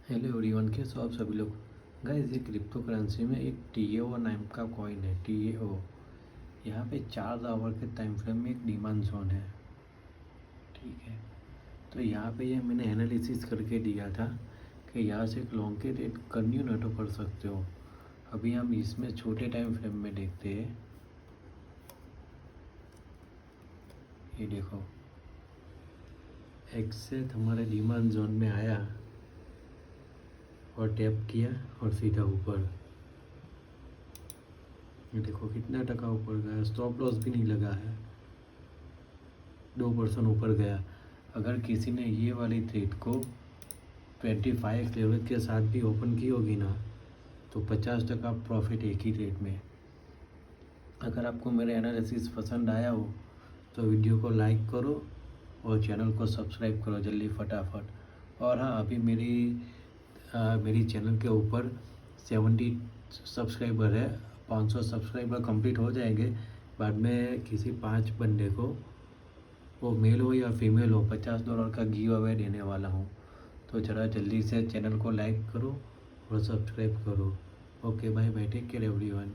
Hello everyone, कैसे हो आप सभी लोग। गाइस, ये क्रिप्टो करेंसी में एक TAO नाम का कॉइन है, TAO। यहाँ पे 4 आवर के टाइम फ्रेम में एक डिमांड जोन है। ठीक है, तो यहाँ पे ये मैंने एनालिसिस करके दिया था कि यहाँ से एक लॉन्ग के रेट कंटिन्यू ना तो कर सकते हो। अभी हम इसमें छोटे टाइम फ्रेम में देखते हैं। ये देखो, एक्सेट हमारे डिमांड जोन में आया और टैप किया और सीधा ऊपर। ये देखो कितना टका ऊपर गया, स्टॉप लॉस भी नहीं लगा है, 2% ऊपर गया। अगर किसी ने ये वाली थ्रेड को 25 लेवल के साथ भी ओपन की होगी ना, तो 50% प्रॉफिट एक ही रेट में। अगर आपको मेरा एनालिसिस पसंद आया हो तो वीडियो को लाइक करो और चैनल को सब्सक्राइब करो जल्दी फटाफट। और हाँ, अभी मेरी चैनल के ऊपर 70 सब्सक्राइबर है। 500 सब्सक्राइबर कंप्लीट हो जाएंगे, बाद में किसी 5 बंदे को, वो मेल हो या फीमेल हो, $50 का गिव अवे देने वाला हूँ। तो ज़रा जल्दी से चैनल को लाइक करो और सब्सक्राइब करो। Okay, bye bye, take care everyone.